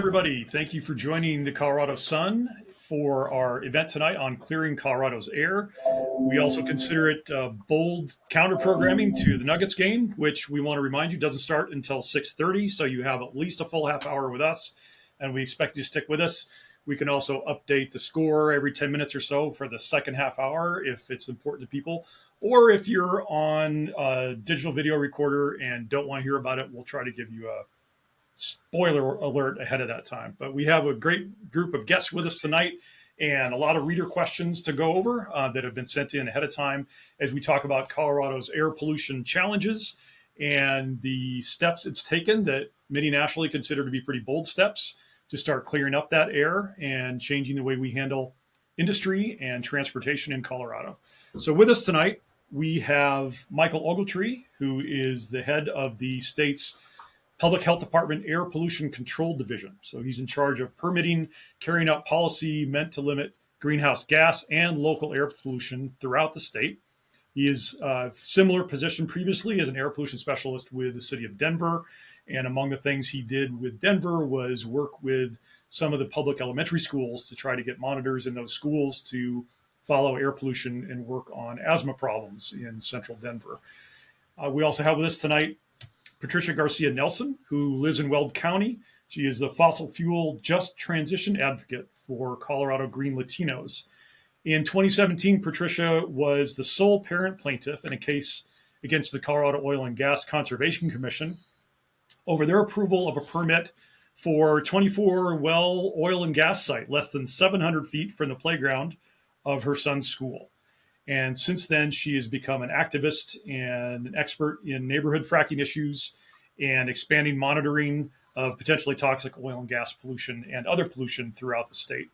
Everybody, thank you for joining the Colorado Sun for our event tonight on clearing Colorado's air. We also consider it bold counter programming to the Nuggets game, which we want to remind you doesn't start until 6:30, so you have at least a full half hour with us, and we expect you to stick with us. We can also update the score every 10 minutes or so for the second half hour if it's important to people. Or if you're on a digital video recorder and don't want to hear about it, we'll try to give you a spoiler alert ahead of that time. But we have a great group of guests with us tonight and a lot of reader questions to go over that have been sent in ahead of time as we talk about Colorado's air pollution challenges and the steps it's taken that many nationally consider to be pretty bold steps to start clearing up that air and changing the way we handle industry and transportation in Colorado. So with us tonight, we have Michael Ogletree, who is the head of the state's Public Health Department Air Pollution Control Division. So he's in charge of permitting, carrying out policy meant to limit greenhouse gas and local air pollution throughout the state. He is a similar position previously as an air pollution specialist with the city of Denver. And among the things he did with Denver was work with some of the public elementary schools to try to get monitors in those schools to follow air pollution and work on asthma problems in central Denver. We also have with us tonight Patricia Garcia-Nelson, who lives in Weld County. She is the fossil fuel just transition advocate for Colorado GreenLatinos. In 2017, Patricia was the sole parent plaintiff in a case against the Colorado Oil and Gas Conservation Commission over their approval of a permit for 24-well oil and gas site less than 700 feet from the playground of her son's school. And since then, she has become an activist and an expert in neighborhood fracking issues and expanding monitoring of potentially toxic oil and gas pollution and other pollution throughout the state.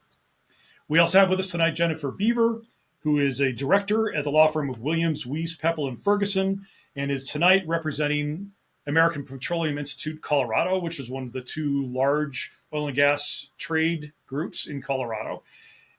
We also have with us tonight Jennifer Biever, who is a director at the law firm of Williams, Weese, Pepple, and Ferguson, and is tonight representing American Petroleum Institute Colorado, which is one of the two large oil and gas trade groups in Colorado.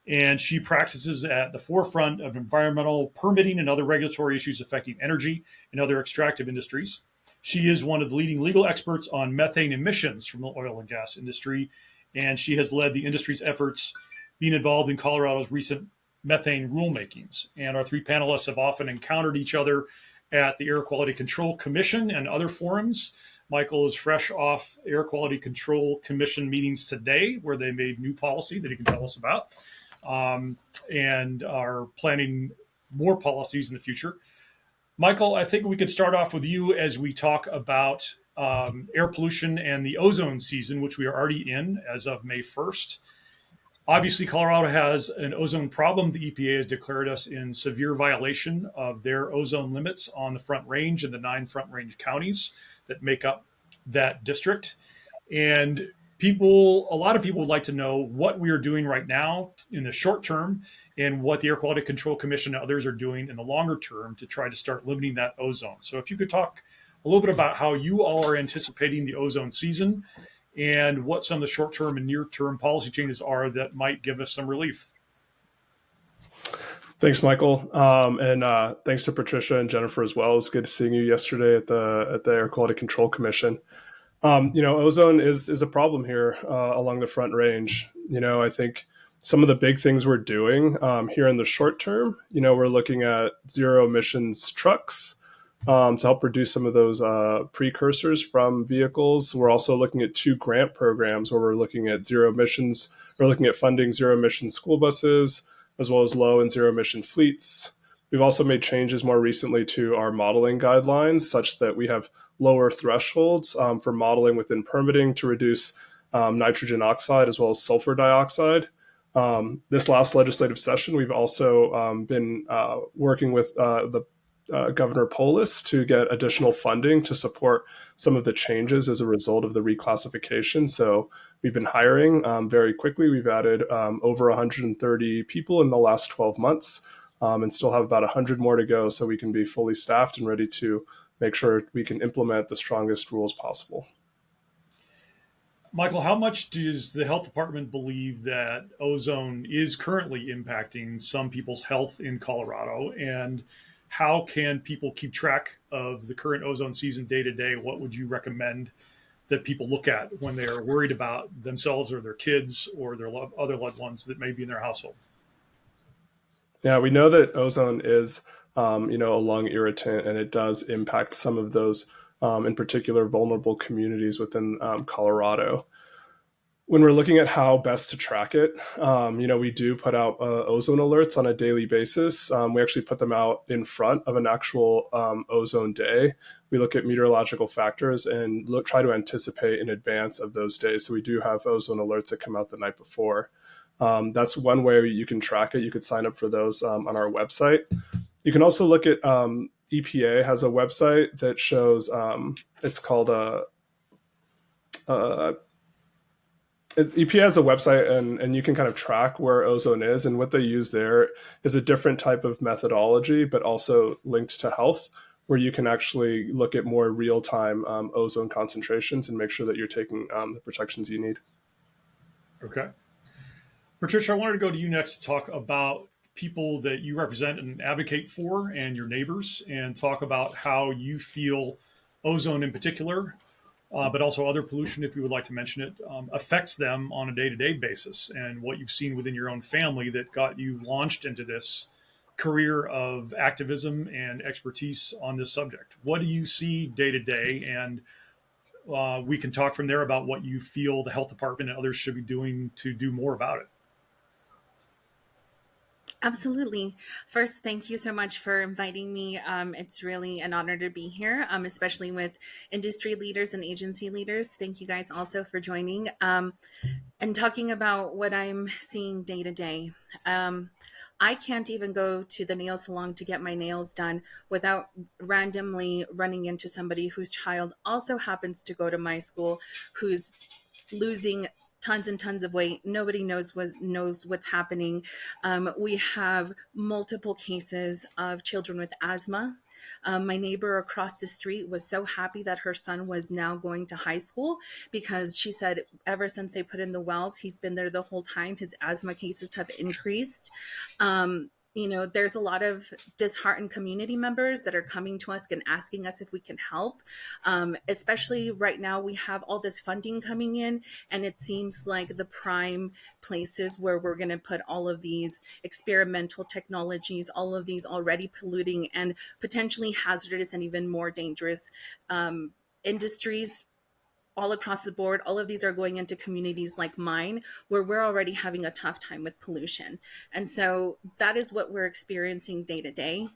And she practices at the forefront of environmental permitting and other regulatory issues affecting energy and other extractive industries. She is one of the leading legal experts on methane emissions from the oil and gas industry, and she has led the industry's efforts being involved in Colorado's recent methane rulemakings. And our three panelists have often encountered each other at the Air Quality Control Commission and other forums. Michael is fresh off Air Quality Control Commission meetings today, where they made new policy that he can tell us about. And are planning more policies in the future. Michael, I think we could start off with you as we talk about air pollution and the ozone season, which we are already in as of May 1st. Obviously, Colorado has an ozone problem. The EPA has declared us in severe violation of their ozone limits on the Front Range and the 9 Front Range counties that make up that district. And a lot of people would like to know what we are doing right now in the short term and what the Air Quality Control Commission and others are doing in the longer term to try to start limiting that ozone. So if you could talk a little bit about how you all are anticipating the ozone season and what some of the short-term and near-term policy changes are that might give us some relief. Thanks, Michael. And thanks to Patricia and Jennifer as well. It was good seeing you yesterday at the Air Quality Control Commission. Ozone is a problem here along the Front Range. I think some of the big things we're doing here in the short term, we're looking at zero emissions trucks to help reduce some of those precursors from vehicles. We're also looking at 2 grant programs where we're looking at zero emissions. We're looking at funding zero emission school buses as well as low and zero emission fleets. We've also made changes more recently to our modeling guidelines such that we have lower thresholds for modeling within permitting to reduce nitrogen oxide as well as sulfur dioxide. This last legislative session, we've also been working with the Governor Polis to get additional funding to support some of the changes as a result of the reclassification. So we've been hiring very quickly. We've added over 130 people in the last 12 months and still have about 100 more to go so we can be fully staffed and ready to make sure we can implement the strongest rules possible. Michael, how much does the health department believe that ozone is currently impacting some people's health in Colorado? And how can people keep track of the current ozone season day to day? What would you recommend that people look at when they're worried about themselves or their kids or their other loved ones that may be in their household? Yeah, we know that ozone is, a lung irritant, and it does impact some of those, in particular, vulnerable communities within Colorado. When we're looking at how best to track it, we do put out ozone alerts on a daily basis. We actually put them out in front of an actual ozone day. We look at meteorological factors and try to anticipate in advance of those days. So we do have ozone alerts that come out the night before. That's one way you can track it. You could sign up for those on our website. You can also look at EPA has a website that shows it's called EPA has a website, and you can kind of track where ozone is, and what they use there is a different type of methodology, but also linked to health, where you can actually look at more real-time ozone concentrations and make sure that you're taking the protections you need. Okay. Patricia, I wanted to go to you next to talk about people that you represent and advocate for and your neighbors, and talk about how you feel ozone in particular, but also other pollution, if you would like to mention it, affects them on a day-to-day basis, and what you've seen within your own family that got you launched into this career of activism and expertise on this subject. What do you see day to day? And we can talk from there about what you feel the health department and others should be doing to do more about it. Absolutely. First, thank you so much for inviting me. It's really an honor to be here, especially with industry leaders and agency leaders. Thank you guys also for joining and talking about what I'm seeing day to day. I can't even go to the nail salon to get my nails done without randomly running into somebody whose child also happens to go to my school, who's losing tons and tons of weight. Nobody knows what's happening. We have multiple cases of children with asthma. My neighbor across the street was so happy that her son was now going to high school, because she said ever since they put in the wells, he's been there the whole time. His asthma cases have increased. There's a lot of disheartened community members that are coming to us and asking us if we can help. Especially right now, we have all this funding coming in, and it seems like the prime places where we're going to put all of these experimental technologies, all of these already polluting and potentially hazardous and even more dangerous industries all across the board. All of these are going into communities like mine, where we're already having a tough time with pollution. And so that is what we're experiencing day to day.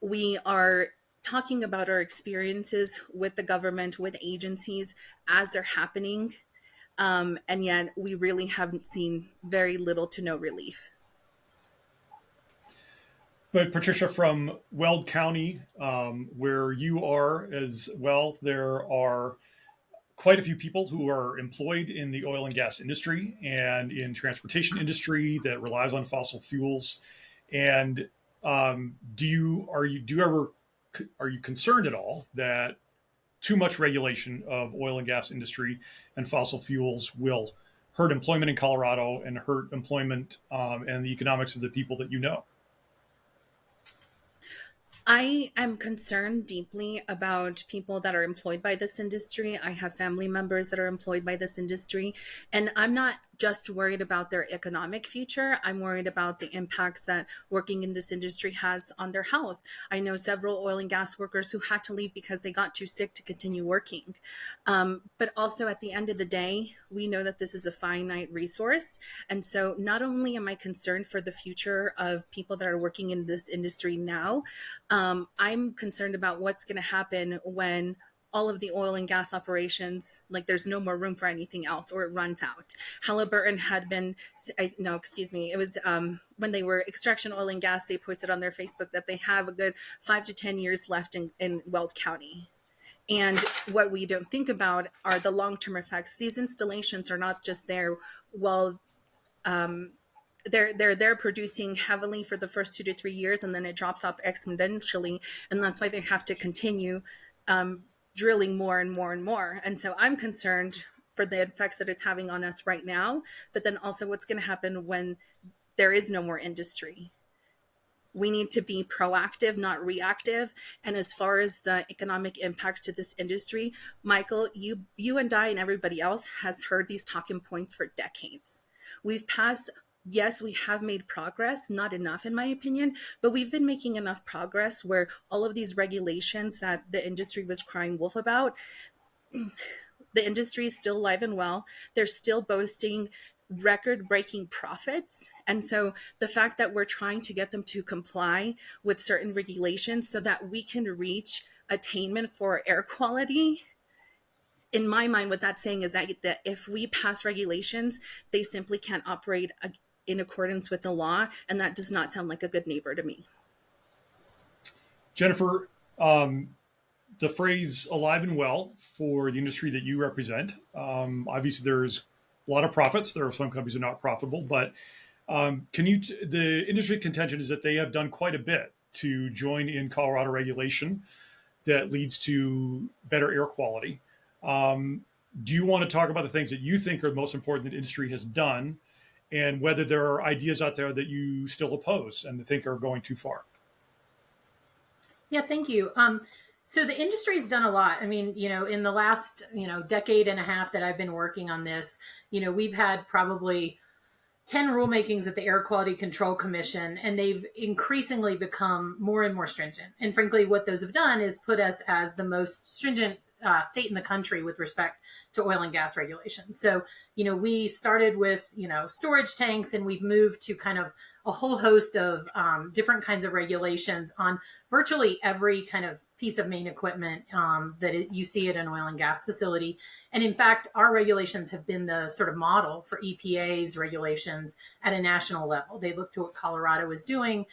We are talking about our experiences with the government, with agencies as they're happening. And yet we really haven't seen very little to no relief. But Patricia, from Weld County, where you are as well, there are quite a few people who are employed in the oil and gas industry and in transportation industry that relies on fossil fuels. And are you concerned at all that too much regulation of oil and gas industry and fossil fuels will hurt employment in Colorado and hurt employment and the economics of the people that you know? I am concerned deeply about people that are employed by this industry. I have family members that are employed by this industry, and I'm not just worried about their economic future. I'm worried about the impacts that working in this industry has on their health. I know several oil and gas workers who had to leave because they got too sick to continue working. But also at the end of the day, we know that this is a finite resource. And so not only am I concerned for the future of people that are working in this industry now, I'm concerned about what's going to happen when all of the oil and gas operations, like there's no more room for anything else, or it runs out. Halliburton had been, no, excuse me, it was when they were extraction oil and gas, they posted on their Facebook that they have a good 5 to 10 years left in Weld County. And what we don't think about are the long-term effects. These installations are not just there while they're producing heavily for the first 2 to 3 years, and then it drops off exponentially, and that's why they have to continue drilling more and more and more. And so I'm concerned for the effects that it's having on us right now, but then also what's going to happen when there is no more industry. We need to be proactive, not reactive. And as far as the economic impacts to this industry, Michael, you and I and everybody else has heard these talking points for decades. We've passed, yes, we have made progress, not enough in my opinion, but we've been making enough progress where all of these regulations that the industry was crying wolf about, the industry is still alive and well. They're still boasting record-breaking profits. And so the fact that we're trying to get them to comply with certain regulations so that we can reach attainment for air quality, in my mind, what that's saying is that if we pass regulations, they simply can't operate in accordance with the law. And that does not sound like a good neighbor to me. Jennifer, the phrase alive and well for the industry that you represent, obviously there's a lot of profits. There are some companies that are not profitable, but the industry contention is that they have done quite a bit to join in Colorado regulation that leads to better air quality. Do you want to talk about the things that you think are the most important that industry has done, and whether there are ideas out there that you still oppose and think are going too far? Yeah, thank you. So the industry's done a lot. I mean, in the last, decade and a half that I've been working on this, we've had probably 10 rulemakings at the Air Quality Control Commission, and they've increasingly become more and more stringent. And frankly, what those have done is put us as the most stringent state in the country with respect to oil and gas regulations. So, we started with, storage tanks, and we've moved to kind of a whole host of different kinds of regulations on virtually every kind of piece of main equipment you see at an oil and gas facility. And in fact, our regulations have been the sort of model for EPA's regulations at a national level. They look to what Colorado is doing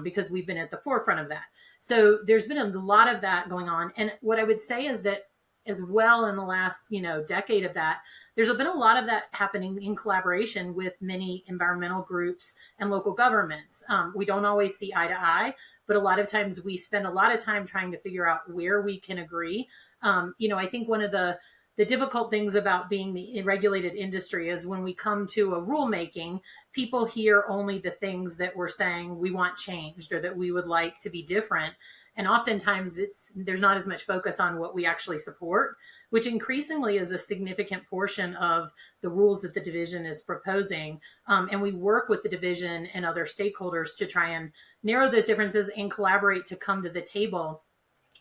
because we've been at the forefront of that. So there's been a lot of that going on. And what I would say is that as well in the last, decade of that, there's been a lot of that happening in collaboration with many environmental groups and local governments. We don't always see eye to eye, but a lot of times we spend a lot of time trying to figure out where we can agree. I think one of the difficult things about being the regulated industry is when we come to a rulemaking, people hear only the things that we're saying we want changed or that we would like to be different. And oftentimes there's not as much focus on what we actually support, which increasingly is a significant portion of the rules that the division is proposing. And we work with the division and other stakeholders to try and narrow those differences and collaborate to come to the table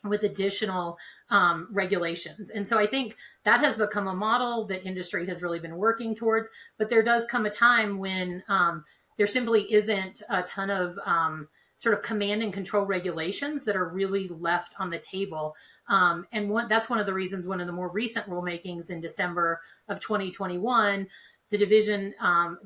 with additional regulations. And so I think that has become a model that industry has really been working towards. But there does come a time when there simply isn't a ton of sort of command and control regulations that are really left on the table. That's one of the reasons, one of the more recent rulemakings in December of 2021, the division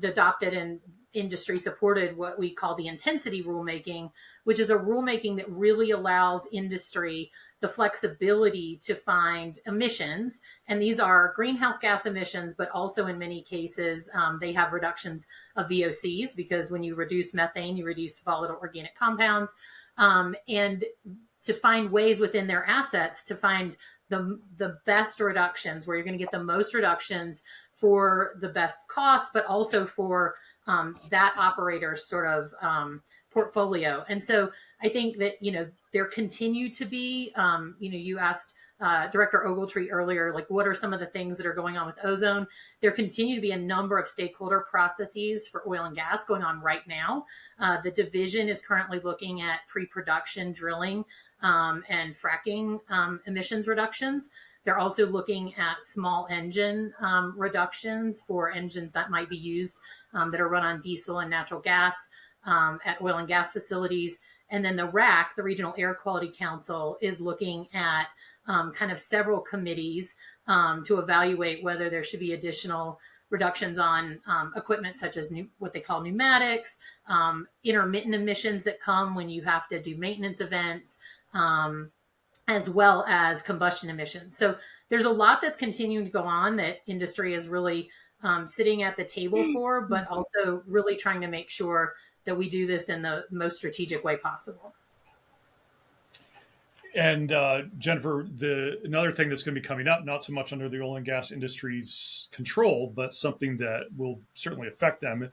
adopted and industry supported what we call the intensity rulemaking, which is a rulemaking that really allows industry the flexibility to find emissions. And these are greenhouse gas emissions, but also in many cases, they have reductions of VOCs, because when you reduce methane, you reduce volatile organic compounds, and to find ways within their assets to find the best reductions, where you're going to get the most reductions for the best cost, but also for that operator's sort of portfolio. And so I think that, there continue to be, you asked Director Ogletree earlier, like, what are some of the things that are going on with ozone? There continue to be a number of stakeholder processes for oil and gas going on right now. The division is currently looking at pre-production drilling and fracking emissions reductions. They're also looking at small engine reductions for engines that might be used that are run on diesel and natural gas at oil and gas facilities. And then the RAC, the Regional Air Quality Council, is looking at kind of several committees to evaluate whether there should be additional reductions on equipment such as what they call pneumatics, intermittent emissions that come when you have to do maintenance events, as well as combustion emissions. So there's a lot that's continuing to go on that industry is really sitting at the table for, but also really trying to make sure that we do this in the most strategic way possible. And Jennifer, another thing that's going to be coming up, not so much under the oil and gas industry's control, but something that will certainly affect them,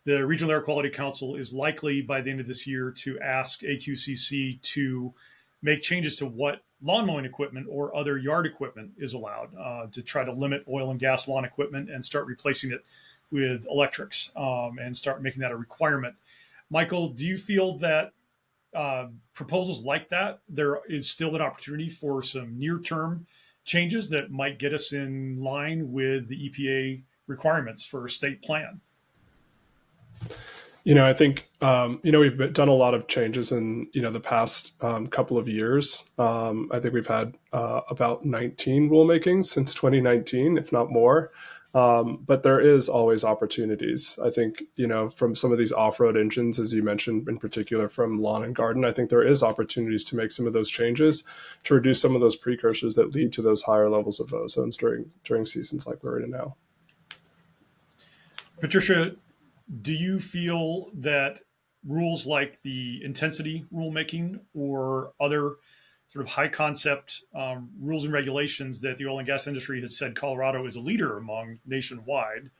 the Regional Air Quality Council is likely by the end of this year to ask AQCC to make changes to what lawn mowing equipment or other yard equipment is allowed, to try to limit oil and gas lawn equipment and start replacing it with electrics, and start making that a requirement. Michael, do you feel that proposals like that, there is still an opportunity for some near-term changes that might get us in line with the EPA requirements for a state plan? I think, we've done a lot of changes in, the past couple of years. I think we've had about 19 rulemakings since 2019, if not more. But there is always opportunities. I think, from some of these off-road engines, as you mentioned, in particular from lawn and garden, I think there is opportunities to make some of those changes to reduce some of those precursors that lead to those higher levels of ozones during seasons like we're in now. Patricia, do you feel that rules like the intensity rulemaking or other sort of high concept rules and regulations that the oil and gas industry has said Colorado is a leader among nationwide,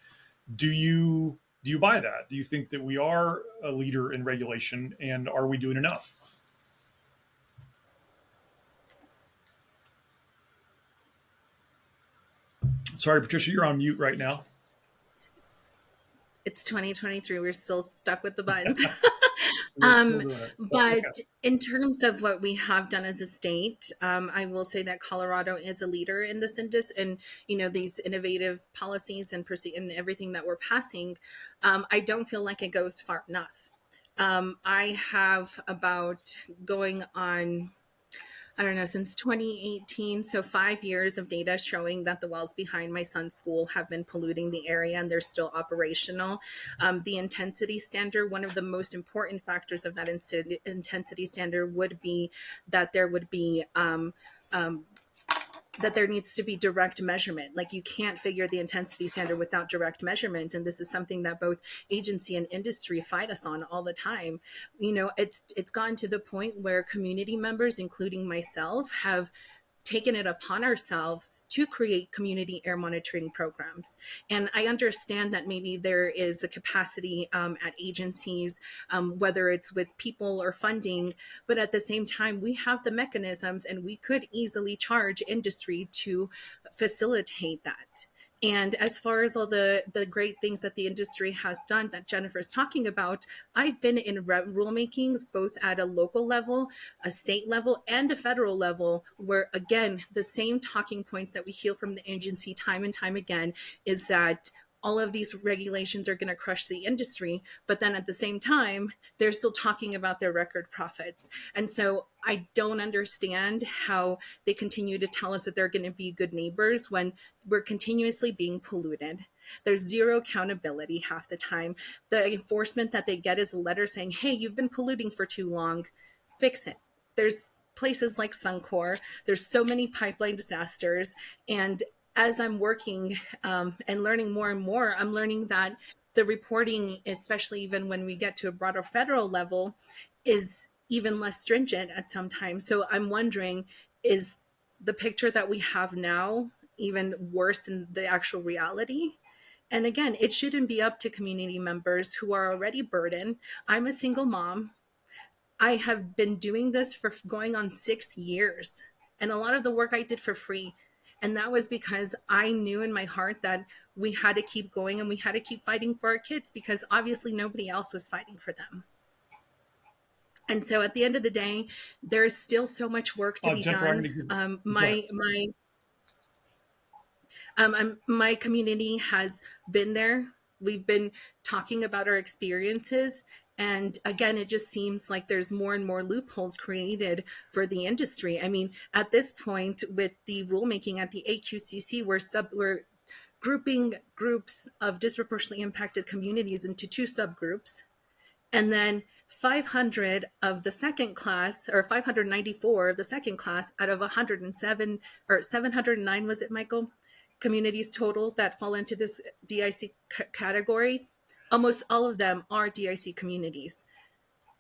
do you buy that? Do you think that we are a leader in regulation, and are we doing enough? Sorry, Patricia, you're on mute right now. It's 2023. We're still stuck with the buttons. But okay. In terms of what we have done as a state, I will say that Colorado is a leader in this industry, and these innovative policies and everything that we're passing. I don't feel like it goes far enough. I have about going on, I don't know, since 2018. So 5 years of data showing that the wells behind my son's school have been polluting the area and they're still operational. The intensity standard, one of the most important factors of that intensity standard would be that there would be that there needs to be direct measurement. Like, you can't figure the intensity standard without direct measurement. And this is something that both agency and industry fight us on all the time. It's gotten to the point where community members, including myself, have taken it upon ourselves to create community air monitoring programs. And I understand that maybe there is a capacity at agencies, whether it's with people or funding, but at the same time, we have the mechanisms and we could easily charge industry to facilitate that. And as far as all the great things that the industry has done that Jennifer's talking about, I've been in rulemakings, both at a local level, a state level, and a federal level, where, again, the same talking points that we hear from the agency time and time again is that all of these regulations are going to crush the industry. But then at the same time, they're still talking about their record profits. And so I don't understand how they continue to tell us that they're going to be good neighbors when we're continuously being polluted. There's zero accountability half the time. The enforcement that they get is a letter saying, hey, you've been polluting for too long, fix it. There's places like Suncor. There's so many pipeline disasters. And as I'm working and learning more and more, I'm learning that the reporting, especially even when we get to a broader federal level, is even less stringent at some times. So I'm wondering, is the picture that we have now even worse than the actual reality? And again, it shouldn't be up to community members who are already burdened. I'm a single mom. I have been doing this for going on 6 years, and a lot of the work I did for free. And that was because I knew in my heart that we had to keep going and we had to keep fighting for our kids, because obviously nobody else was fighting for them. And so at the end of the day, there's still so much work to be Jennifer, done. My community has been there. We've been talking about our experiences. And again, it just seems like there's more and more loopholes created for the industry. I mean, at this point, with the rulemaking at the AQCC, we're grouping groups of disproportionately impacted communities into 2 subgroups. And then 500 of the second class, or 594 of the second class out of 107 or 709, was it, Michael? Communities total that fall into this DIC category. Almost all of them are DIC communities.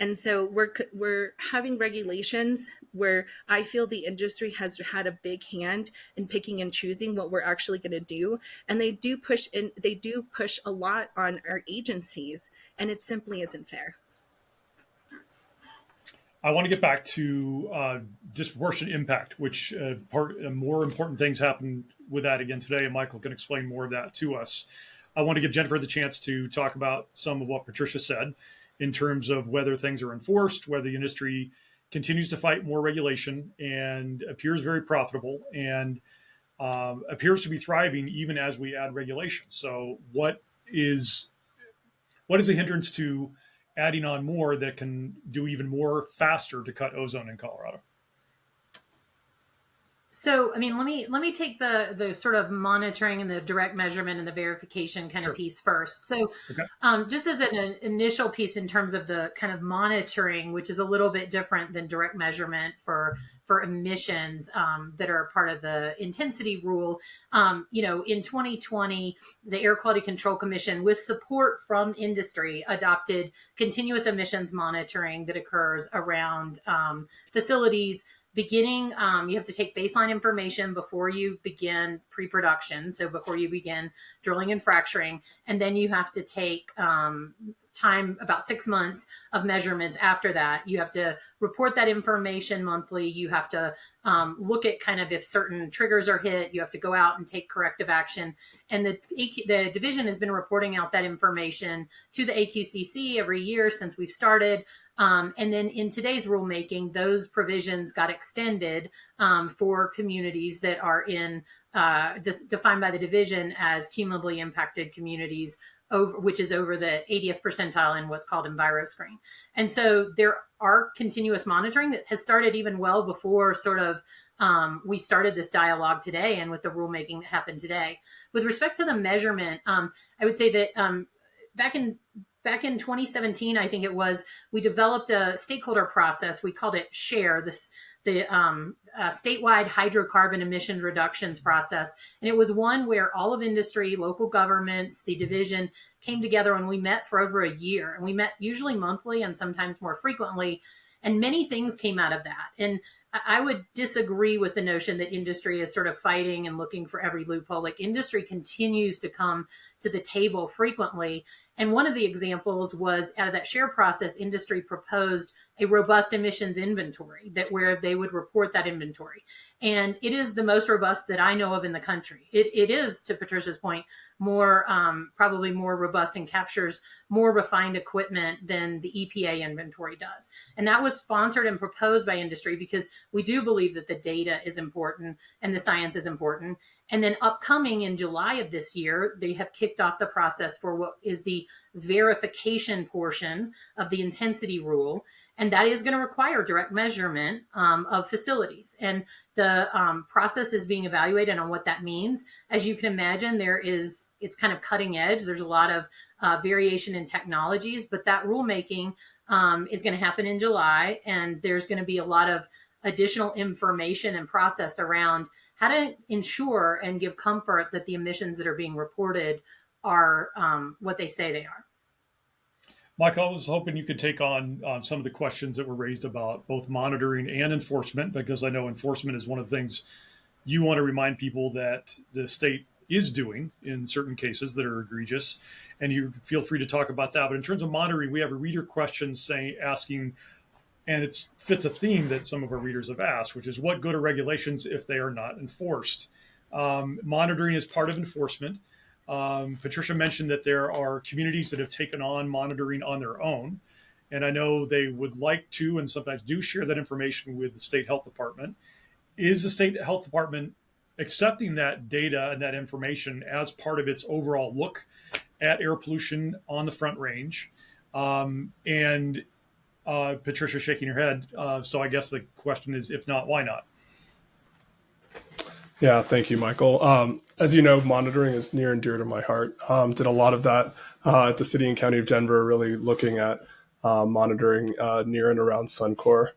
And so we're having regulations where I feel the industry has had a big hand in picking and choosing what we're actually going to do, and they do push a lot on our agencies, and it simply isn't fair. I want to get back to disproportionate impact, which more important things happen with that again today, and Michael can explain more of that to us. I want to give Jennifer the chance to talk about some of what Patricia said in terms of whether things are enforced, whether the industry continues to fight more regulation and appears very profitable and appears to be thriving even as we add regulation. So what is a hindrance to adding on more that can do even more faster to cut ozone in Colorado? So, I mean, let me take the sort of monitoring and the direct measurement and the verification kind Sure. of piece first. So, Okay. just as an initial piece in terms of the kind of monitoring, which is a little bit different than direct measurement for emissions that are part of the intensity rule. In 2020, the Air Quality Control Commission, with support from industry, adopted continuous emissions monitoring that occurs around facilities. Beginning, you have to take baseline information before you begin pre-production, so before you begin drilling and fracturing, and then you have to take time, about 6 months of measurements after that. You have to report that information monthly. You have to look at kind of if certain triggers are hit. You have to go out and take corrective action. And the division has been reporting out that information to the AQCC every year since we've started. And then in today's rulemaking, those provisions got extended for communities that are in defined by the division as cumulatively impacted communities, which is over the 80th percentile in what's called EnviroScreen. And so there are continuous monitoring that has started even well before sort of we started this dialogue today and with the rulemaking that happened today. With respect to the measurement, I would say that back in 2017, I think it was, we developed a stakeholder process. We called it SHARE, the statewide hydrocarbon emissions reductions process. And it was one where all of industry, local governments, the division came together, and we met for over a year. And we met usually monthly and sometimes more frequently. And many things came out of that. And I would disagree with the notion that industry is sort of fighting and looking for every loophole. Like, industry continues to come to the table frequently. And one of the examples was, out of that share process, industry proposed a robust emissions inventory where they would report that inventory. And it is the most robust that I know of in the country. It is, to Patricia's point, probably more robust and captures more refined equipment than the EPA inventory does. And that was sponsored and proposed by industry because we do believe that the data is important and the science is important. And then upcoming in July of this year, they have kicked off the process for what is the verification portion of the intensity rule. And that is going to require direct measurement of facilities. And the process is being evaluated on what that means. As you can imagine, it's kind of cutting edge. There's a lot of variation in technologies, but that rulemaking is going to happen in July. And there's going to be a lot of additional information and process around how to ensure and give comfort that the emissions that are being reported are what they say they are. Michael, I was hoping you could take on some of the questions that were raised about both monitoring and enforcement, because I know enforcement is one of the things you want to remind people that the state is doing in certain cases that are egregious, and you feel free to talk about that. But in terms of monitoring, we have a reader question asking, and it fits a theme that some of our readers have asked, which is, what good are regulations if they are not enforced? Monitoring is part of enforcement. Patricia mentioned that there are communities that have taken on monitoring on their own. And I know they would like to, and sometimes do, share that information with the state health department. Is the state health department accepting that data and that information as part of its overall look at air pollution on the Front Range? Patricia shaking her head. So I guess the question is, if not, why not? Yeah, thank you, Michael. As you know, monitoring is near and dear to my heart. Did a lot of that at the city and county of Denver, really looking at monitoring near and around Suncor.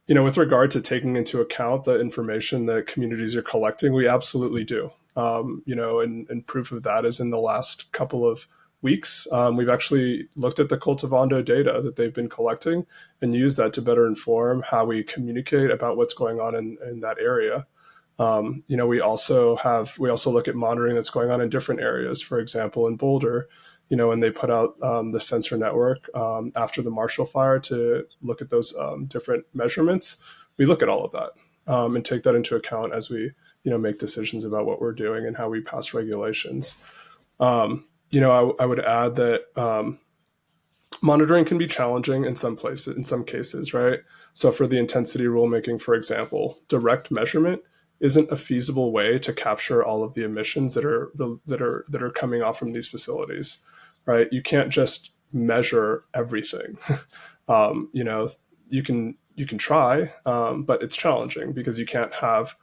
With regard to taking into account the information that communities are collecting, we absolutely do. And proof of that is in the last couple of weeks, we've actually looked at the cultivando data that they've been collecting and used that to better inform how we communicate about what's going on in that area. We also look at monitoring that's going on in different areas. For example, in Boulder, when they put out the sensor network after the Marshall Fire to look at those different measurements, we look at all of that and take that into account as we make decisions about what we're doing and how we pass regulations. I would add that monitoring can be challenging in some cases, right? So for the intensity rulemaking, for example, direct measurement isn't a feasible way to capture all of the emissions that are coming off from these facilities, right? You can't just measure everything. You can try, but it's challenging because you can't have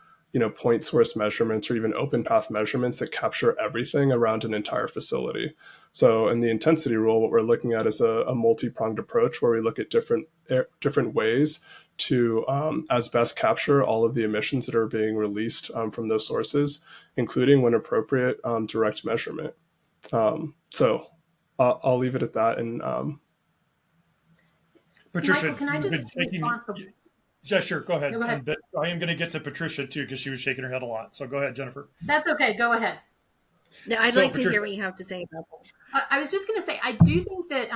point source measurements or even open path measurements that capture everything around an entire facility. So in the intensity rule, what we're looking at is a multi-pronged approach where we look at different ways to as best capture all of the emissions that are being released from those sources, including when appropriate, direct measurement. So I'll leave it at that. And Patricia, Michael, can I just yeah, sure. Go ahead. Go ahead. And I am going to get to Patricia too, because she was shaking her head a lot. So go ahead, Jennifer. That's okay. Go ahead. No, I'd like to hear what you have to say about that. I was just going to say, I do think that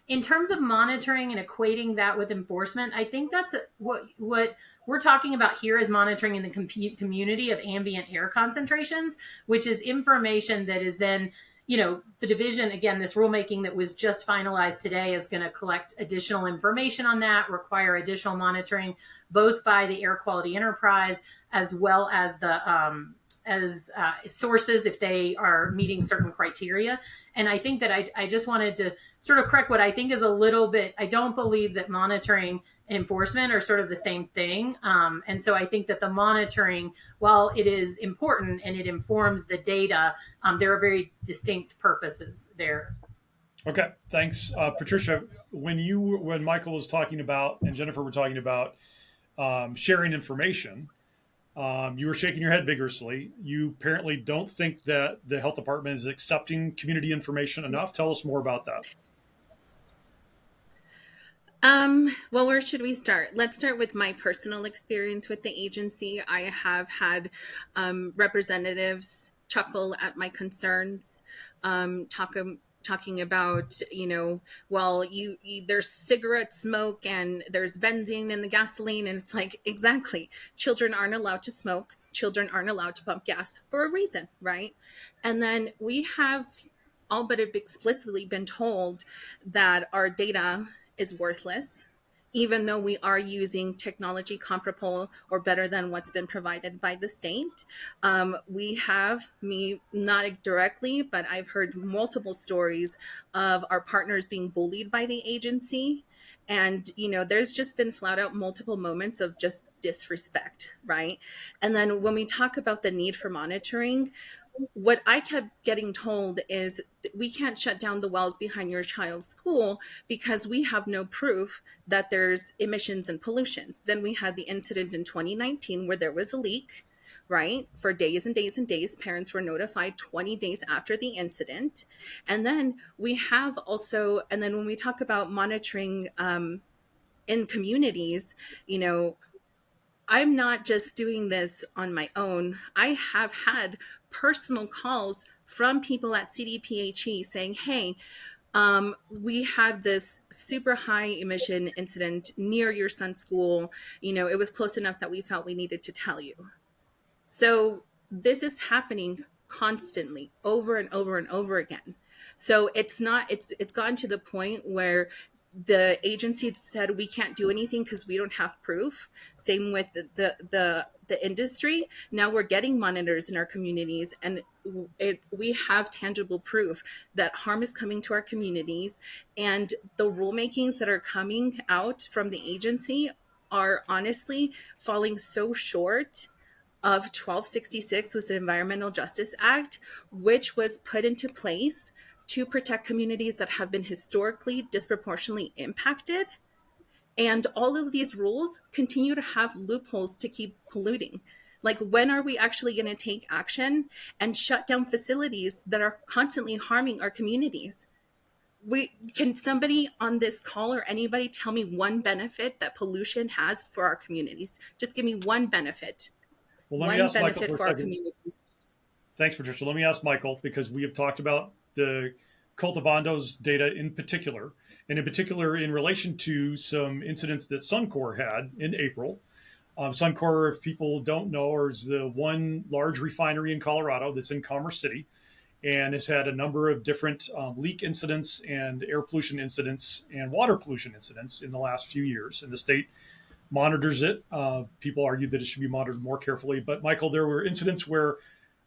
in terms of monitoring and equating that with enforcement, I think that's what we're talking about here is monitoring in the community of ambient air concentrations, which is information that is then, the division, again, this rulemaking that was just finalized today is going to collect additional information on that, require additional monitoring, both by the air quality enterprise as well as the sources if they are meeting certain criteria. And I think that I just wanted to sort of correct what I think is a little bit, I don't believe that monitoring and enforcement are sort of the same thing. And so I think that the monitoring, while it is important and it informs the data, there are very distinct purposes there. Okay, thanks. Patricia, when Michael was talking about and Jennifer were talking about sharing information, you were shaking your head vigorously. You apparently don't think that the health department is accepting community information enough. Tell us more about that. Well, where should we start? Let's start with my personal experience with the agency. I have had representatives chuckle at my concerns, talking about, well, there's cigarette smoke and there's benzene in the gasoline. And it's like, exactly. Children aren't allowed to smoke. Children aren't allowed to pump gas for a reason, right? And then we have all but explicitly been told that our data is worthless, even though we are using technology comparable or better than what's been provided by the state. We have, not directly, but I've heard multiple stories of our partners being bullied by the agency. And, there's just been flat out multiple moments of just disrespect, right? And then when we talk about the need for monitoring, what I kept getting told is we can't shut down the wells behind your child's school because we have no proof that there's emissions and pollutions. Then we had the incident in 2019 where there was a leak, right? For days and days and days, parents were notified 20 days after the incident. And then we have also, and then when we talk about monitoring in communities, I'm not just doing this on my own. I have had personal calls from people at CDPHE saying, hey, we had this super high emission incident near your son's school. It was close enough that we felt we needed to tell you. So this is happening constantly over and over and over again. So it's gotten to the point where the agency said we can't do anything because we don't have proof. Same with the industry. Now we're getting monitors in our communities, and we have tangible proof that harm is coming to our communities. And the rulemakings that are coming out from the agency are honestly falling so short of 1266, was the Environmental Justice Act, which was put into place to protect communities that have been historically disproportionately impacted. And all of these rules continue to have loopholes to keep polluting. Like, when are we actually going to take action and shut down facilities that are constantly harming our communities? Can somebody on this call or anybody tell me one benefit that pollution has for our communities? Just give me one benefit. Well, let me One ask Michael benefit for a for our second. communities. Thanks, Patricia. Let me ask Michael, because we have talked about the cultivandos data in particular, and in particular in relation to some incidents that Suncor had in April. Suncor, if people don't know, is the one large refinery in Colorado that's in Commerce City, and has had a number of different leak incidents and air pollution incidents and water pollution incidents in the last few years. And the state monitors it. People argued that it should be monitored more carefully. But Michael, there were incidents where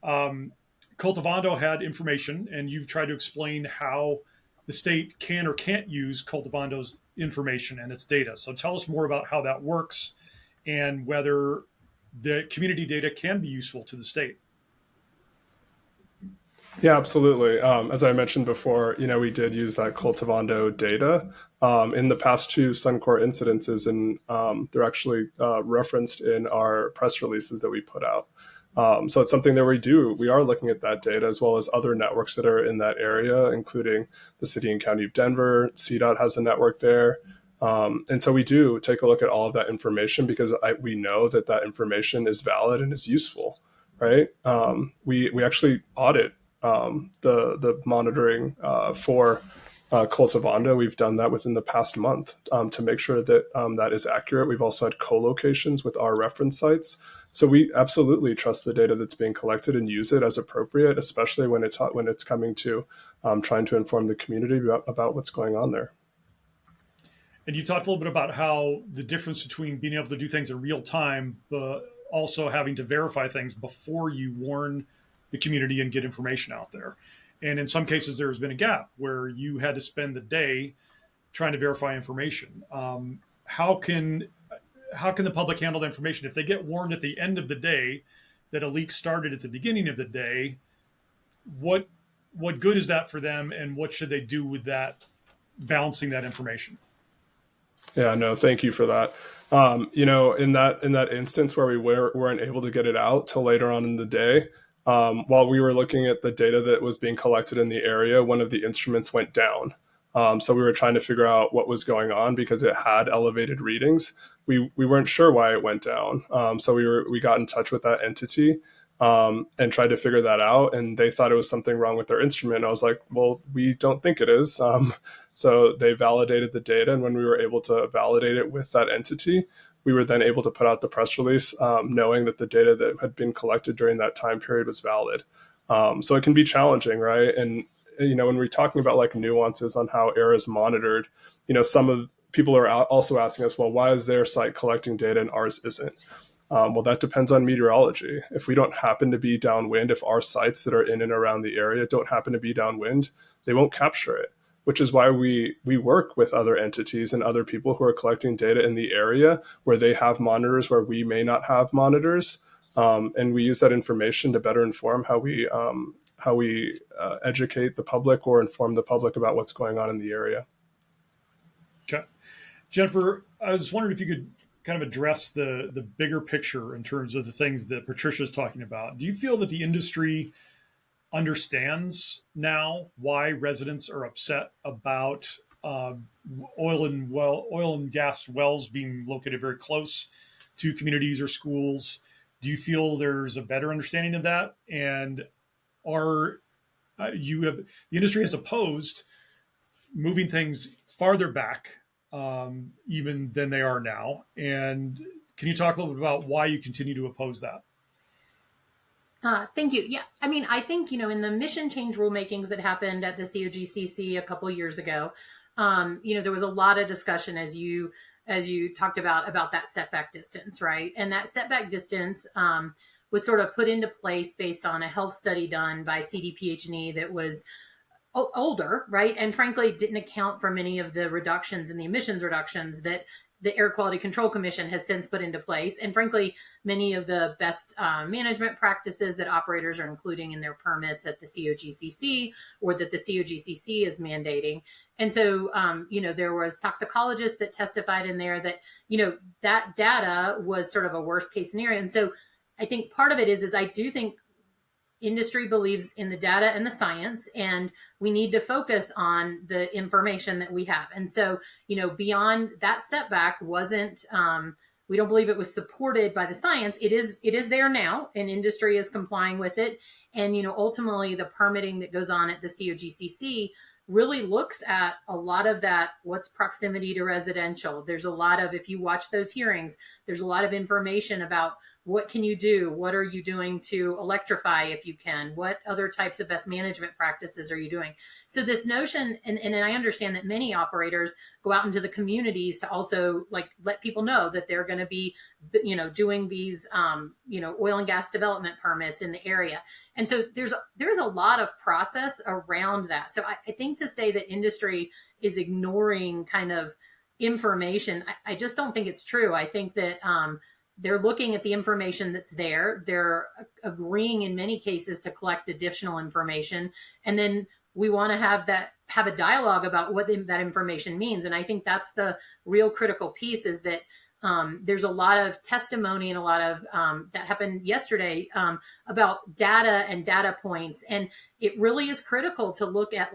Cultivando had information, and you've tried to explain how the state can or can't use Cultivando's information and its data. So tell us more about how that works and whether the community data can be useful to the state. Yeah, absolutely. As I mentioned before, we did use that Cultivando data in the past two Suncor incidences, and they're actually referenced in our press releases that we put out. So it's something that we are looking at that data, as well as other networks that are in that area, including the city and county of Denver. CDOT has a network there. And so we do take a look at all of that information, because we know that information is valid and is useful, right? We actually audit the monitoring for Cultivando. We've done that within the past month to make sure that that is accurate. We've also had co-locations with our reference sites. So we absolutely trust the data that's being collected and use it as appropriate, especially when it's coming to trying to inform the community about what's going on there. And you've talked a little bit about how the difference between being able to do things in real time, but also having to verify things before you warn the community and get information out there. And in some cases, there has been a gap where you had to spend the day trying to verify information. How can the public handle the information if they get warned at the end of the day that a leak started at the beginning of the day? What good is that for them, and what should they do with that, balancing that information? Yeah, no, thank you for that. In that instance where we weren't able to get it out till later on in the day, while we were looking at the data that was being collected in the area, one of the instruments went down. So we were trying to figure out what was going on because it had elevated readings. We weren't sure why it went down. So we got in touch with that entity and tried to figure that out. And they thought it was something wrong with their instrument. I was like, well, we don't think it is. So they validated the data. And when we were able to validate it with that entity, we were then able to put out the press release knowing that the data that had been collected during that time period was valid. So it can be challenging, right? And when we're talking about like nuances on how air is monitored, some of people are also asking us, well, why is their site collecting data and ours isn't? Well, that depends on meteorology. If we don't happen to be downwind, if our sites that are in and around the area don't happen to be downwind, they won't capture it, which is why we work with other entities and other people who are collecting data in the area where they have monitors where we may not have monitors. And we use that information to better inform how we educate the public or inform the public about what's going on in the area. Okay. Jennifer, I was wondering if you could kind of address the bigger picture in terms of the things that Patricia is talking about. Do you feel that the industry understands now why residents are upset about oil and gas wells being located very close to communities or schools? Do you feel there's a better understanding of that? And the industry has opposed moving things farther back even than they are now. And can you talk a little bit about why you continue to oppose that? Thank you. Yeah, I mean, I think, in the mission change rulemakings that happened at the COGCC a couple years ago, there was a lot of discussion as you talked about that setback distance, right? And that setback distance was sort of put into place based on a health study done by CDPH&E that was older, right? And frankly, didn't account for many of the reductions in the emissions reductions that the Air Quality Control Commission has since put into place. And frankly, many of the best management practices that operators are including in their permits at the COGCC or that the COGCC is mandating. And so, there was toxicologists that testified in there that, that data was sort of a worst case scenario. And so I think part of it is I do think industry believes in the data and the science, and we need to focus on the information that we have. And so, beyond that setback wasn't, we don't believe it was supported by the science. It is there now, and industry is complying with it. And, ultimately the permitting that goes on at the COGCC really looks at a lot of that. What's proximity to residential? There's a lot of, if you watch those hearings, there's a lot of information about what can you do? What are you doing to electrify if you can? What other types of best management practices are you doing? So this notion, and I understand that many operators go out into the communities to also let people know that they're going to be, doing these, oil and gas development permits in the area. And so there's a lot of process around that. So I think to say that industry is ignoring kind of information, I just don't think it's true. I think that, they're looking at the information that's there. They're agreeing in many cases to collect additional information. And then we want to have a dialogue about what that information means. And I think that's the real critical piece, is that there's a lot of testimony and a lot of that happened yesterday about data and data points. And it really is critical to look at,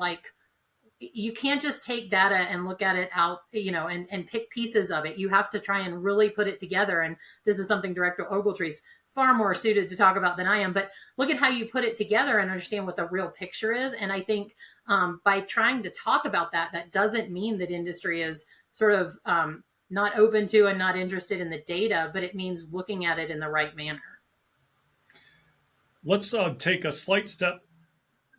you can't just take data and look at it out, and pick pieces of it. You have to try and really put it together. And this is something Director Ogletree is far more suited to talk about than I am. But look at how you put it together and understand what the real picture is. And I think by trying to talk about that, that doesn't mean that industry is sort of not open to and not interested in the data, but it means looking at it in the right manner. Let's take a slight step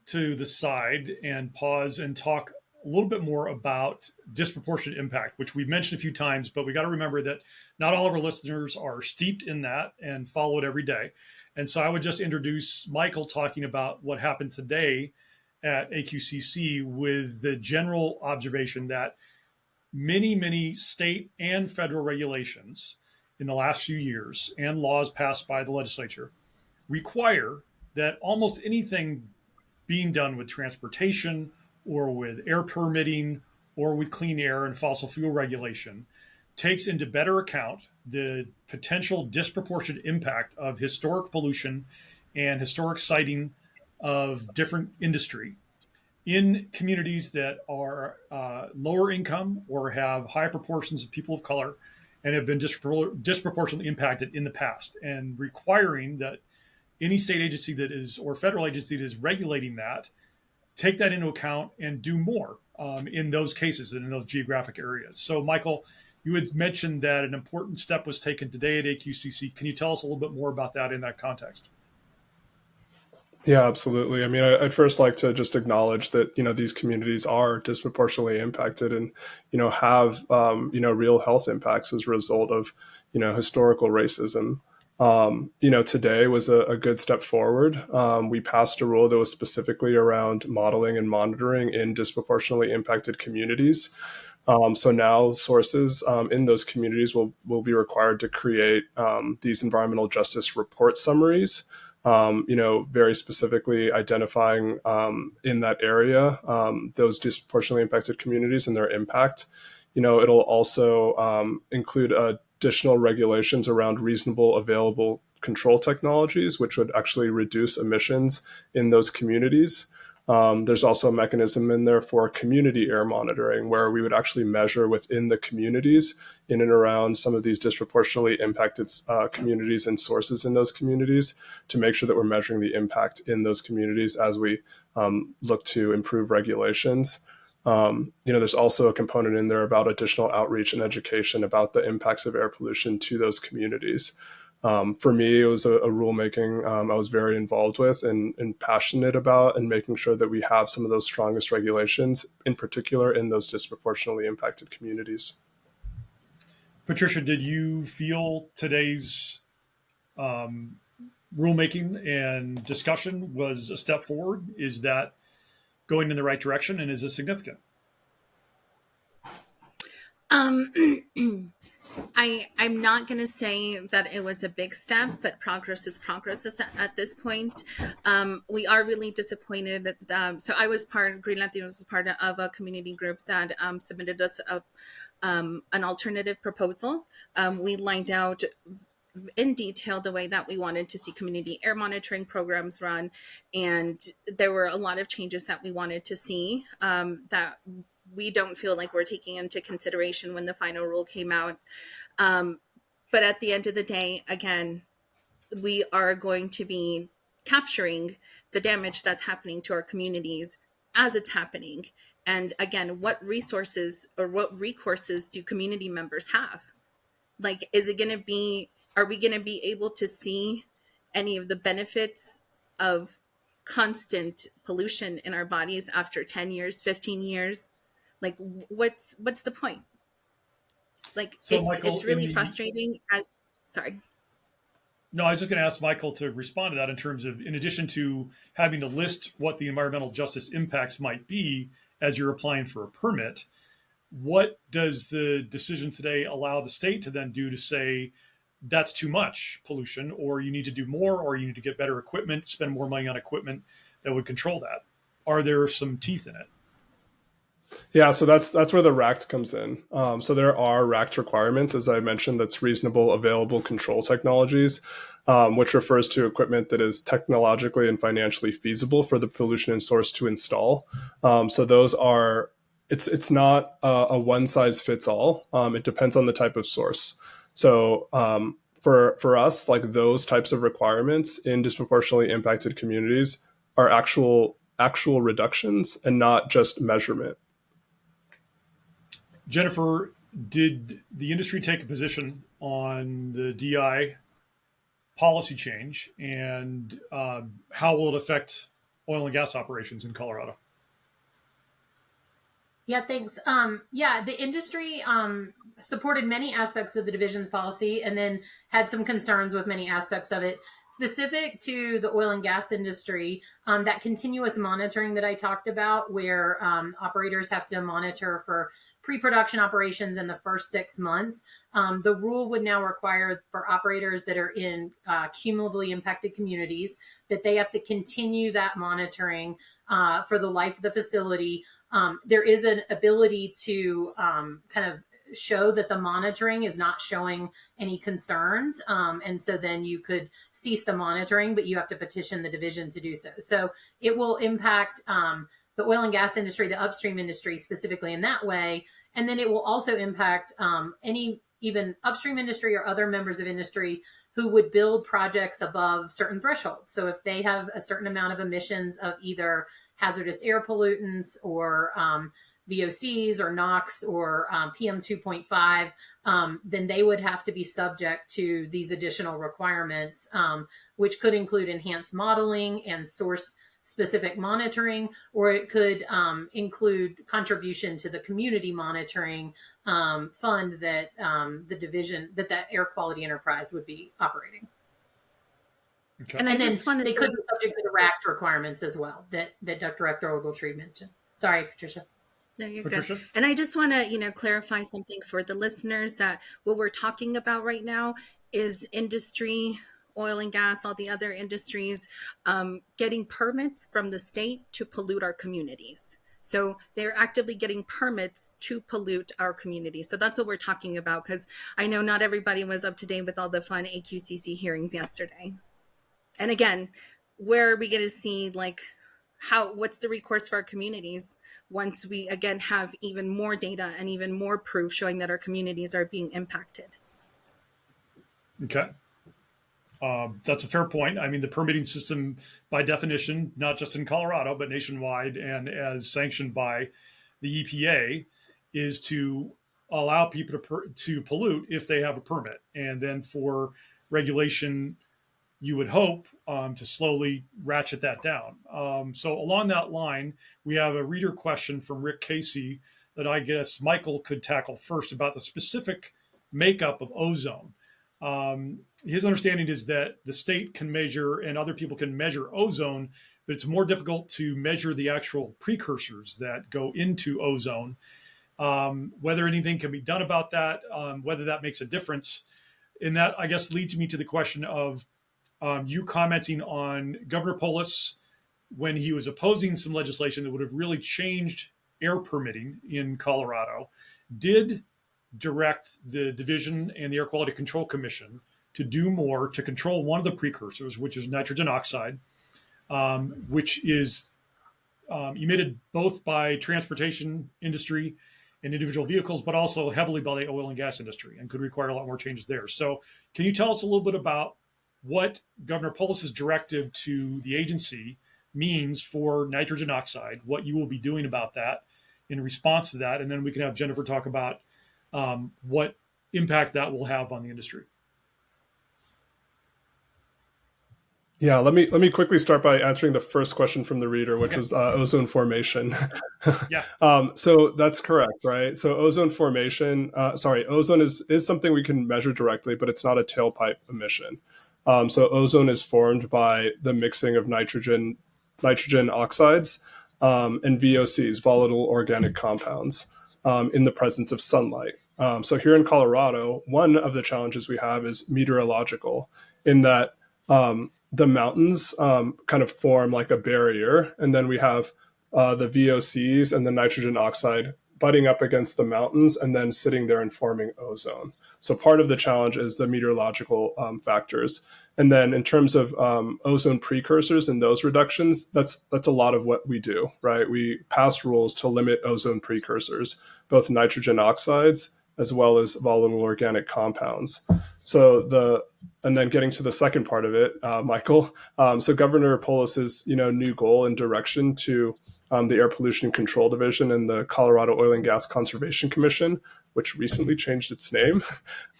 to the side and pause and talk a little bit more about disproportionate impact, which we've mentioned a few times, but we got to remember that not all of our listeners are steeped in that and follow it every day. And so I would just introduce Michael talking about what happened today at AQCC with the general observation that many state and federal regulations in the last few years and laws passed by the legislature require that almost anything being done with transportation or with air permitting or with clean air and fossil fuel regulation takes into better account the potential disproportionate impact of historic pollution and historic siting of different industry in communities that are lower income or have high proportions of people of color and have been disproportionately impacted in the past, and requiring that any state agency that is, or federal agency that is regulating that, take that into account and do more in those cases and in those geographic areas. So, Michael, you had mentioned that an important step was taken today at AQCC. Can you tell us a little bit more about that in that context? Yeah, absolutely. I mean, I'd first like to just acknowledge that, these communities are disproportionately impacted and, have, real health impacts as a result of, historical racism. Today was a good step forward. We passed a rule that was specifically around modeling and monitoring in disproportionately impacted communities. So now sources in those communities will be required to create these environmental justice report summaries, very specifically identifying in that area those disproportionately impacted communities and their impact. It'll also include additional regulations around reasonable available control technologies, which would actually reduce emissions in those communities. There's also a mechanism in there for community air monitoring, where we would actually measure within the communities in and around some of these disproportionately impacted communities and sources in those communities to make sure that we're measuring the impact in those communities as we look to improve regulations. There's also a component in there about additional outreach and education about the impacts of air pollution to those communities. For me, it was a rulemaking I was very involved with and passionate about, and making sure that we have some of those strongest regulations, in particular in those disproportionately impacted communities. Patricia, did you feel today's rulemaking and discussion was a step forward? Is that going in the right direction, and is it significant? I'm not going to say that it was a big step, but progress is progress at this point. We are really disappointed. So I was GreenLatinos was part of a community group that submitted us an alternative proposal. We lined out in detail the way that we wanted to see community air monitoring programs run. And there were a lot of changes that we wanted to see that we don't feel like we're taking into consideration when the final rule came out. But at the end of the day, again, we are going to be capturing the damage that's happening to our communities as it's happening. And again, what resources or what recourses do community members have? Like, are we going to be able to see any of the benefits of constant pollution in our bodies after 10 years, 15 years? Like, what's the point? Like, So, Michael, it's really frustrating sorry. No, I was just going to ask Michael to respond to that in terms of, in addition to having to list what the environmental justice impacts might be as you're applying for a permit, what does the decision today allow the state to then do to say that's too much pollution, or you need to do more, or you need to get better equipment, spend more money on equipment that would control that? Are there some teeth in it? Yeah, so that's where the RACT comes in. So there are RACT requirements, as I mentioned, that's reasonable available control technologies, which refers to equipment that is technologically and financially feasible for the pollution source to install. So those are, it's not a one size fits all. It depends on the type of source. So for us, like those types of requirements in disproportionately impacted communities are actual reductions and not just measurement. Jennifer, did the industry take a position on the DI policy change, and how will it affect oil and gas operations in Colorado? Yeah, thanks. Yeah, the industry supported many aspects of the division's policy and then had some concerns with many aspects of it. Specific to the oil and gas industry, that continuous monitoring that I talked about, where operators have to monitor for pre-production operations in the first 6 months. The rule would now require for operators that are in cumulatively impacted communities that they have to continue that monitoring for the life of the facility. There is an ability to kind of show that the monitoring is not showing any concerns. And so then you could cease the monitoring, but you have to petition the division to do so. So it will impact the oil and gas industry, the upstream industry specifically in that way. And then it will also impact any even upstream industry or other members of industry who would build projects above certain thresholds. So if they have a certain amount of emissions of either hazardous air pollutants or VOCs or NOx or PM 2.5, then they would have to be subject to these additional requirements, which could include enhanced modeling and source specific monitoring, or it could include contribution to the community monitoring fund that the division, that air quality enterprise would be operating. Okay. And then they could be subject to the RACT requirements as well that Director Ogletree mentioned. Sorry, Patricia. No, you're Patricia? good. And I just want to, clarify something for the listeners, that what we're talking about right now is industry, oil and gas, all the other industries, getting permits from the state to pollute our communities. So they're actively getting permits to pollute our community. So that's what we're talking about, because I know not everybody was up to date with all the fun AQCC hearings yesterday. And again, where are we going to see what's the recourse for our communities once we again have even more data and even more proof showing that our communities are being impacted? Okay. That's a fair point. I mean, the permitting system, by definition, not just in Colorado, but nationwide and as sanctioned by the EPA, is to allow people to pollute if they have a permit. And then for regulation, you would hope to slowly ratchet that down. So along that line, we have a reader question from Rick Casey that I guess Michael could tackle first about the specific makeup of ozone. His understanding is that the state can measure and other people can measure ozone, but it's more difficult to measure the actual precursors that go into ozone. Whether anything can be done about that, whether that makes a difference. And that, I guess, leads me to the question of you commenting on Governor Polis when he was opposing some legislation that would have really changed air permitting in Colorado, did direct the division and the Air Quality Control Commission to do more to control one of the precursors, which is nitrogen oxide, which is emitted both by transportation industry and individual vehicles, but also heavily by the oil and gas industry, and could require a lot more changes there. So can you tell us a little bit about what Governor Polis's directive to the agency means for nitrogen oxide, what you will be doing about that in response to that, and then we can have Jennifer talk about what impact that will have on the industry. Yeah, let me quickly start by answering the first question from the reader, which was ozone formation. Yeah. So that's correct, right? So ozone formation, ozone is something we can measure directly, but it's not a tailpipe emission. So ozone is formed by the mixing of nitrogen oxides and VOCs, volatile organic compounds, in the presence of sunlight. So here in Colorado, one of the challenges we have is meteorological, in that the mountains kind of form like a barrier, and then we have the VOCs and the nitrogen oxide butting up against the mountains and then sitting there and forming ozone. So part of the challenge is the meteorological factors. And then in terms of ozone precursors and those reductions, that's a lot of what we do, right? We pass rules to limit ozone precursors, both nitrogen oxides as well as volatile organic compounds. And then getting to the second part of it, Michael. So Governor Polis's new goal and direction to the Air Pollution Control Division and the Colorado Oil and Gas Conservation Commission, which recently changed its name,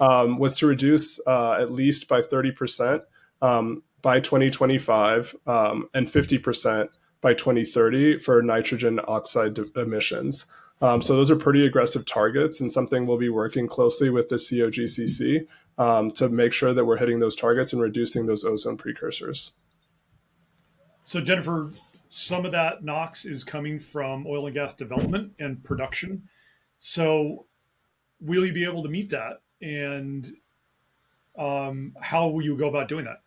was to reduce at least by 30% by 2025 and 50% by 2030 for nitrogen oxide emissions. So those are pretty aggressive targets, and something we'll be working closely with the COGCC to make sure that we're hitting those targets and reducing those ozone precursors. So Jennifer, some of that NOx is coming from oil and gas development and production. So will you be able to meet that? And how will you go about doing that?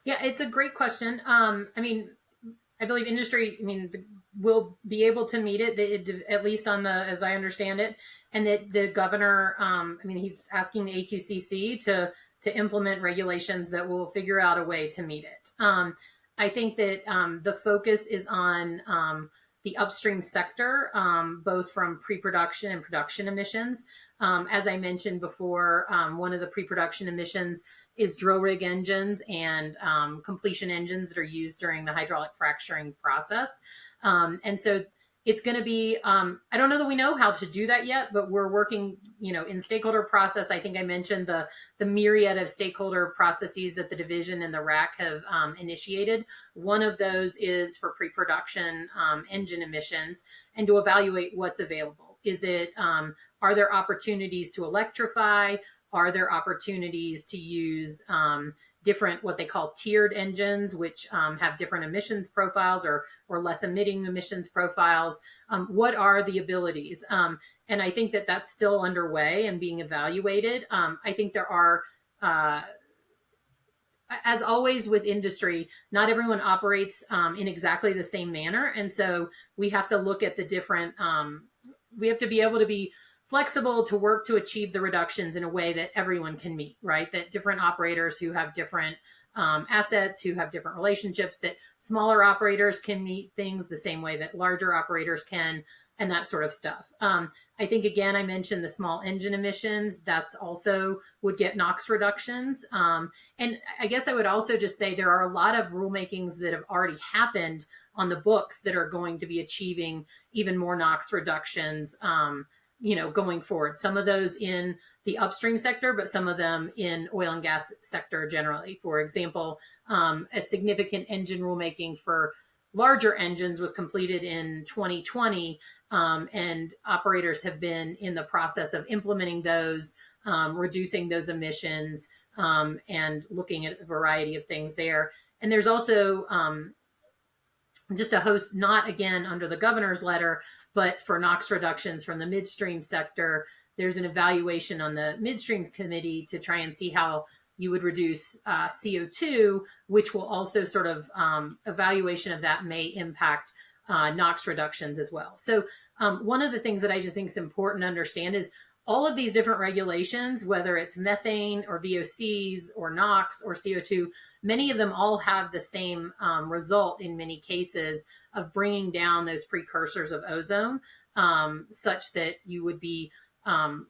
Yeah, it's a great question. I believe industry, will be able to meet it, at least on as I understand it, and that the governor, he's asking the AQCC to implement regulations that will figure out a way to meet it. I think that the focus is on the upstream sector, both from pre-production and production emissions. As I mentioned before, one of the pre-production emissions is drill rig engines and completion engines that are used during the hydraulic fracturing process. And so it's going to be, I don't know that we know how to do that yet, but we're working, in stakeholder process. I think I mentioned the myriad of stakeholder processes that the division and the RAC have initiated. One of those is for pre-production engine emissions, and to evaluate what's available. Is it, are there opportunities to electrify? Are there opportunities to use different, what they call tiered engines, which have different emissions profiles or less emitting emissions profiles? What are the abilities? And I think that that's still underway and being evaluated. I think there are, as always with industry, not everyone operates in exactly the same manner. And so we have to look at the different, we have to be able to be flexible to work to achieve the reductions in a way that everyone can meet, right? That different operators who have different assets, who have different relationships, that smaller operators can meet things the same way that larger operators can, and that sort of stuff. I think, again, I mentioned the small engine emissions. That's also would get NOx reductions. And I guess I would also just say there are a lot of rulemakings that have already happened on the books that are going to be achieving even more NOx reductions going forward. Some of those in the upstream sector, but some of them in oil and gas sector generally. For example, a significant engine rulemaking for larger engines was completed in 2020, and operators have been in the process of implementing those, reducing those emissions, and looking at a variety of things there. And there's also just a host, not again under the governor's letter, but for NOx reductions from the midstream sector. There's an evaluation on the midstream committee to try and see how you would reduce CO2, which will also sort of evaluation of that may impact NOx reductions as well. So one of the things that I just think is important to understand is all of these different regulations, whether it's methane or VOCs or NOx or CO2, many of them all have the same result in many cases of bringing down those precursors of ozone, such that you would be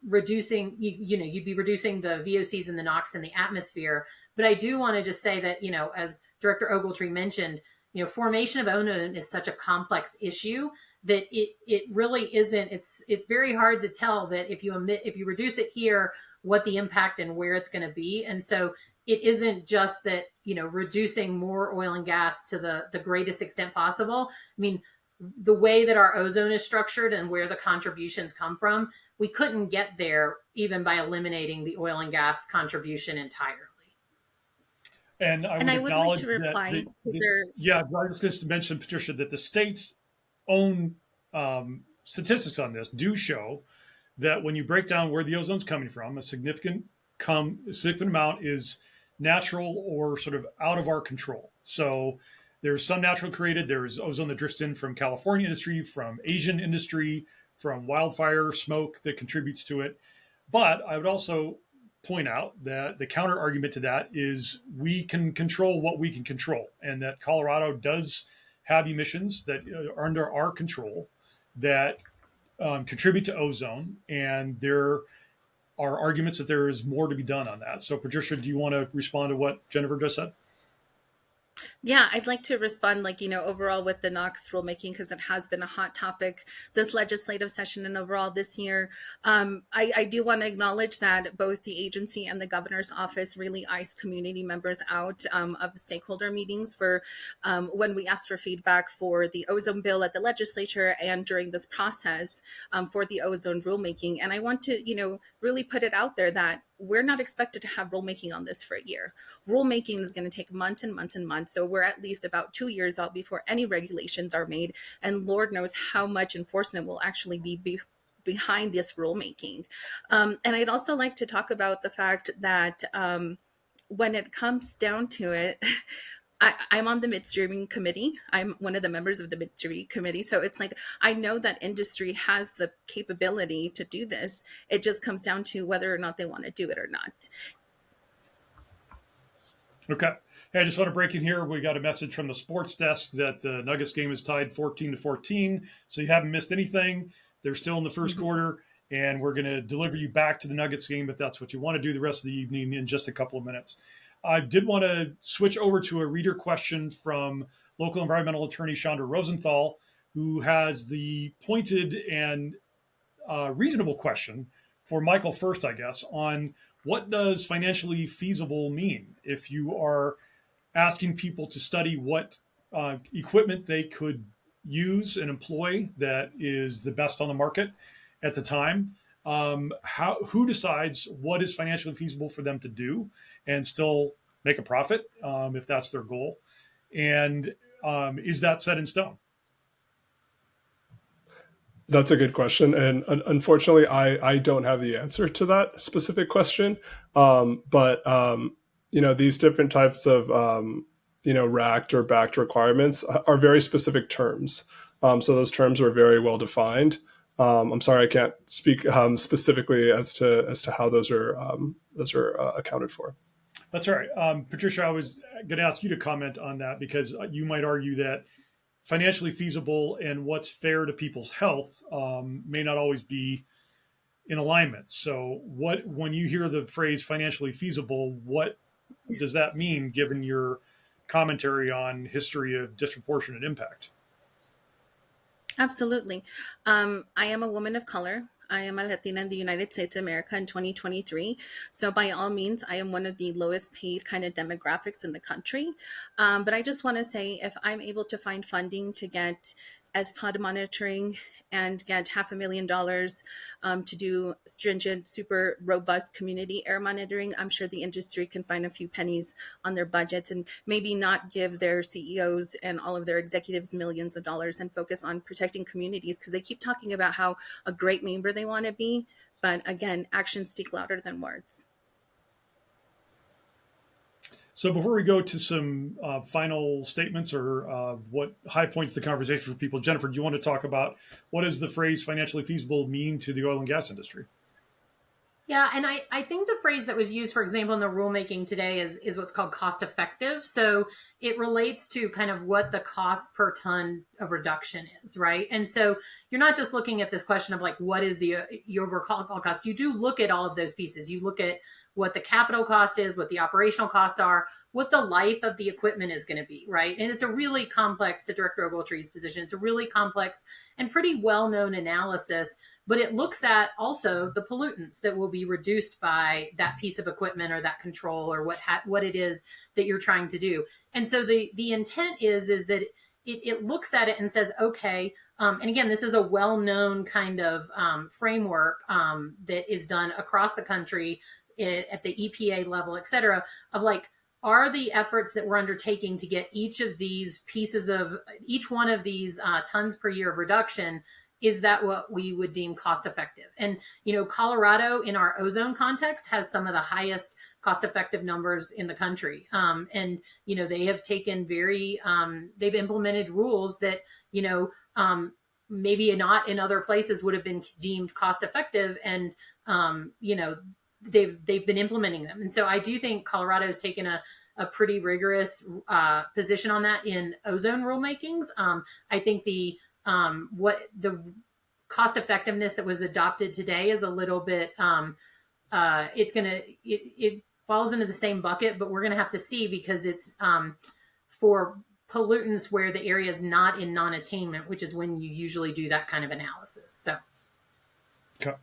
reducing, you'd be reducing the VOCs and the NOx in the atmosphere. But I do want to just say that, as Director Ogletree mentioned, formation of ozone is such a complex issue that it really isn't. It's very hard to tell that if you reduce it here, what the impact and where it's going to be. And so it isn't just that reducing more oil and gas to the greatest extent possible. I mean, the way that our ozone is structured and where the contributions come from, we couldn't get there even by eliminating the oil and gas contribution entirely. And I would, I would like to acknowledge reply that to their. yeah, I was just to mention, Patricia, that the state's own statistics on this do show that when you break down where the ozone's coming from, a significant amount is natural or sort of out of our control. So there's some natural created. There's ozone that drifts in from California industry, from Asian industry, from wildfire smoke that contributes to it. But I would also point out that the counter argument to that is we can control what we can control, and that Colorado does have emissions that are under our control that contribute to ozone, and there are arguments that there is more to be done on that. So, Patricia, do you want to respond to what Jennifer just said? Yeah, I'd like to respond, overall with the NOx rulemaking, because it has been a hot topic this legislative session and overall this year. I do want to acknowledge that both the agency and the governor's office really iced community members out of the stakeholder meetings for when we asked for feedback for the ozone bill at the legislature and during this process for the ozone rulemaking. And I want to, really put it out there that we're not expected to have rulemaking on this for a year. Rulemaking is going to take months and months and months. So we're at least about 2 years out before any regulations are made. And Lord knows how much enforcement will actually be behind this rulemaking. And I'd also like to talk about the fact that when it comes down to it, I'm on the midstream committee. I'm one of the members of the midstream committee. So it's like, I know that industry has the capability to do this. It just comes down to whether or not they want to do it or not. Okay. Hey, I just want to break in here. We got a message from the sports desk that the Nuggets game is tied 14-14. So you haven't missed anything. They're still in the first quarter, and we're going to deliver you back to the Nuggets game if that's what you want to do the rest of the evening in just a couple of minutes. I did want to switch over to a reader question from local environmental attorney Chandra Rosenthal, who has the pointed and reasonable question for Michael first, I guess, on what does financially feasible mean? If you are asking people to study what equipment they could use and employ that is the best on the market at the time, who decides what is financially feasible for them to do and still make a profit if that's their goal? And is that set in stone? That's a good question. And unfortunately, I don't have the answer to that specific question. But these different types of, racked or backed requirements are very specific terms. So those terms are very well defined. I'm sorry, I can't speak specifically as to how those are accounted for. That's all right. Patricia, I was going to ask you to comment on that because you might argue that financially feasible and what's fair to people's health may not always be in alignment. So when you hear the phrase financially feasible, what does that mean given your commentary on history of disproportionate impact? Absolutely. I am a woman of color. I am a Latina in the United States of America in 2023. So by all means, I am one of the lowest paid kind of demographics in the country. But I just want to say, if I'm able to find funding to get SPOD monitoring and get $500,000 to do stringent, super robust community air monitoring, I'm sure the industry can find a few pennies on their budgets and maybe not give their CEOs and all of their executives millions of dollars and focus on protecting communities, because they keep talking about how a great neighbor they want to be. But again, actions speak louder than words. So before we go to some final statements or what high points the conversation for people, Jennifer, do you want to talk about what does the phrase financially feasible mean to the oil and gas industry? Yeah, and I think the phrase that was used, for example, in the rulemaking today is what's called cost effective. So it relates to kind of what the cost per ton of reduction is, right? And so you're not just looking at this question of like what is the overall cost. You do look at all of those pieces. You look at what the capital cost is, what the operational costs are, what the life of the equipment is going to be, right? And it's a really complex, to Director Ogletree's position, it's a really complex and pretty well-known analysis, but it looks at also the pollutants that will be reduced by that piece of equipment or that control or what it is that you're trying to do. And so the intent is that it looks at it and says, okay, and again, this is a well-known kind of framework that is done across the country at the EPA level, et cetera, of like, are the efforts that we're undertaking to get each one of these tons per year of reduction, is that what we would deem cost effective? And, Colorado in our ozone context has some of the highest cost effective numbers in the country. And, they have taken they've implemented rules that, maybe not in other places would have been deemed cost effective. And, they've been implementing them. And so I do think Colorado has taken a pretty rigorous position on that in ozone rulemakings. I think what the cost effectiveness that was adopted today is a little bit it falls into the same bucket, but we're gonna have to see, because it's for pollutants where the area is not in non-attainment, which is when you usually do that kind of analysis. So Okay.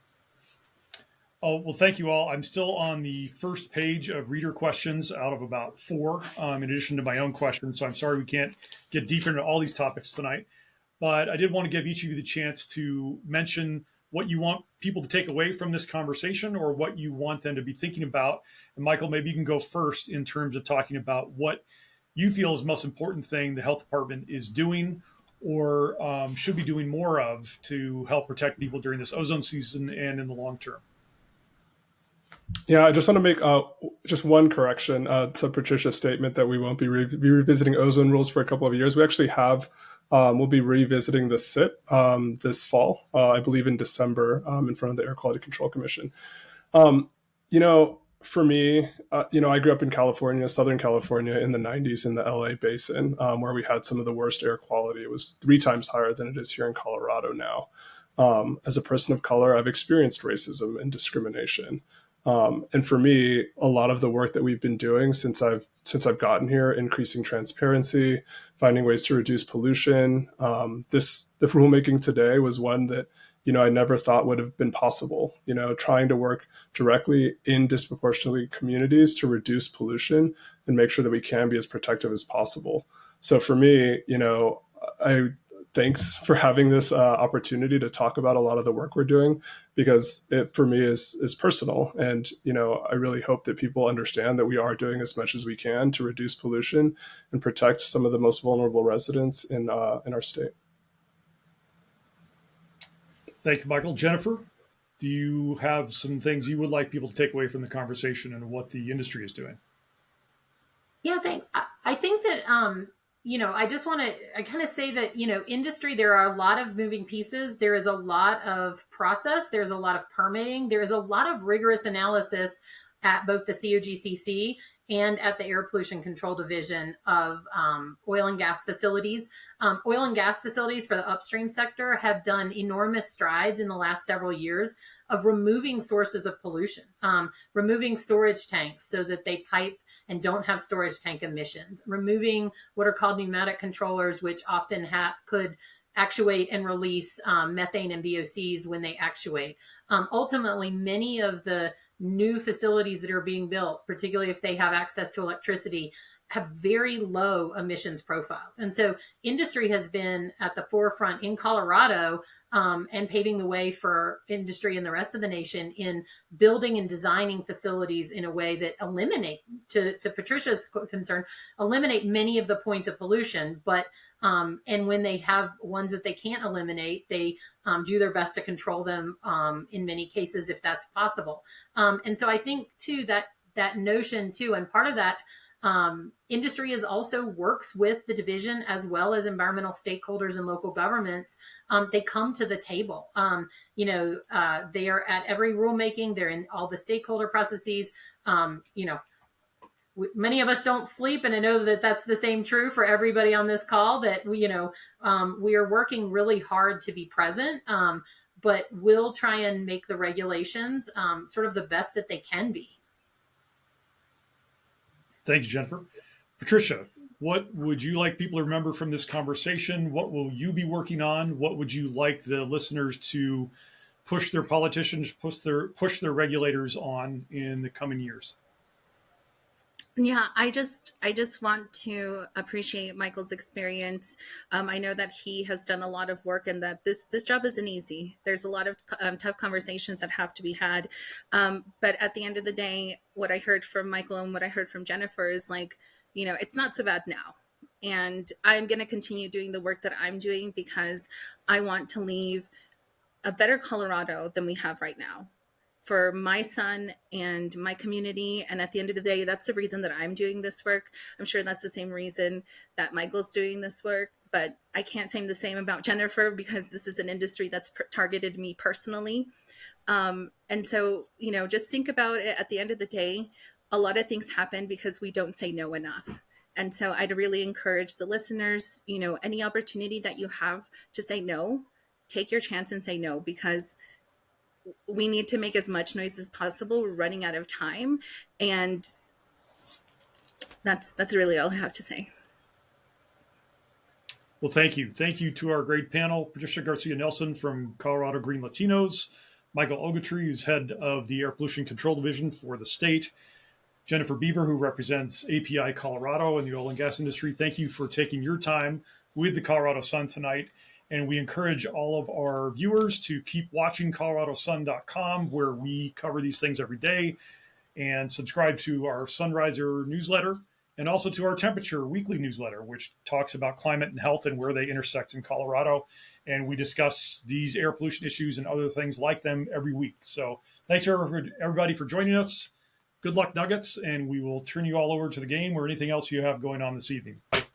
Oh, well, thank you all. I'm still on the first page of reader questions out of about four, in addition to my own questions. So I'm sorry we can't get deeper into all these topics tonight. But I did want to give each of you the chance to mention what you want people to take away from this conversation or what you want them to be thinking about. And Michael, maybe you can go first in terms of talking about what you feel is the most important thing the health department is doing or should be doing more of to help protect people during this ozone season and in the long term. Yeah, I just want to make just one correction to Patricia's statement that we won't be revisiting ozone rules for a couple of years. We actually have, we'll be revisiting the SIT this fall, I believe in December, in front of the Air Quality Control Commission. For me, I grew up in California, Southern California in the 90s in the LA basin, where we had some of the worst air quality. It was 3 times higher than it is here in Colorado now. As a person of color, I've experienced racism and discrimination. And for me, a lot of the work that we've been doing since I've gotten here, increasing transparency, finding ways to reduce pollution. The rulemaking today was one that, I never thought would have been possible, trying to work directly in disproportionately communities to reduce pollution and make sure that we can be as protective as possible. So for me, thanks for having this opportunity to talk about a lot of the work we're doing, because it for me is personal. And, I really hope that people understand that we are doing as much as we can to reduce pollution and protect some of the most vulnerable residents in our state. Thank you, Michael. Jennifer, do you have some things you would like people to take away from the conversation and what the industry is doing? yeah, thanks. I think that I just want to I kind of say that, industry, there are a lot of moving pieces. There is a lot of process. There's a lot of permitting. There is a lot of rigorous analysis at both the COGCC and at the Air Pollution Control Division of oil and gas facilities. Oil and gas facilities for the upstream sector have done enormous strides in the last several years of removing sources of pollution, removing storage tanks so that they pipe and don't have storage tank emissions, removing what are called pneumatic controllers, which often could actuate and release methane and VOCs when they actuate. Ultimately, many of the new facilities that are being built, particularly if they have access to electricity, have very low emissions profiles. And so industry has been at the forefront in Colorado and paving the way for industry in the rest of the nation in building and designing facilities in a way that eliminate, to Patricia's concern, eliminate many of the points of pollution. But and when they have ones that they can't eliminate, they do their best to control them in many cases, if that's possible. And so I think too that notion too, and part of that industry is also works with the division as well as environmental stakeholders and local governments. They come to the table. They are at every rulemaking. They're in all the stakeholder processes. Many of us don't sleep, and I know that that's the same true for everybody on this call, that we are working really hard to be present, but we'll try and make the regulations sort of the best that they can be. Thank you, Jennifer. Patricia, what would you like people to remember from this conversation? What will you be working on? What would you like the listeners to push their politicians, push their regulators on in the coming years? Yeah, I just want to appreciate Michael's experience. I know that he has done a lot of work, and that this job isn't easy. There's a lot of tough conversations that have to be had. But at the end of the day, what I heard from Michael and what I heard from Jennifer is it's not so bad now. And I'm going to continue doing the work that I'm doing because I want to leave a better Colorado than we have right now for my son and my community. And at the end of the day, that's the reason that I'm doing this work. I'm sure that's the same reason that Michael's doing this work, but I can't say the same about Jennifer because this is an industry that's targeted me personally. And so, just think about it. At the end of the day, a lot of things happen because we don't say no enough. And so I'd really encourage the listeners, any opportunity that you have to say no, take your chance and say no, because we need to make as much noise as possible. We're running out of time. And that's really all I have to say. Well, thank you. Thank you to our great panel, Patricia Garcia-Nelson from Colorado GreenLatinos, Michael Ogletree, who's head of the Air Pollution Control Division for the state, Jennifer Biever, who represents API Colorado and the oil and gas industry. Thank you for taking your time with the Colorado Sun tonight. And we encourage all of our viewers to keep watching coloradosun.com, where we cover these things every day, and subscribe to our Sunriser newsletter and also to our Temperature weekly newsletter, which talks about climate and health and where they intersect in Colorado. And we discuss these air pollution issues and other things like them every week. So thanks everybody for joining us. Good luck, Nuggets, and we will turn you all over to the game or anything else you have going on this evening. Take care.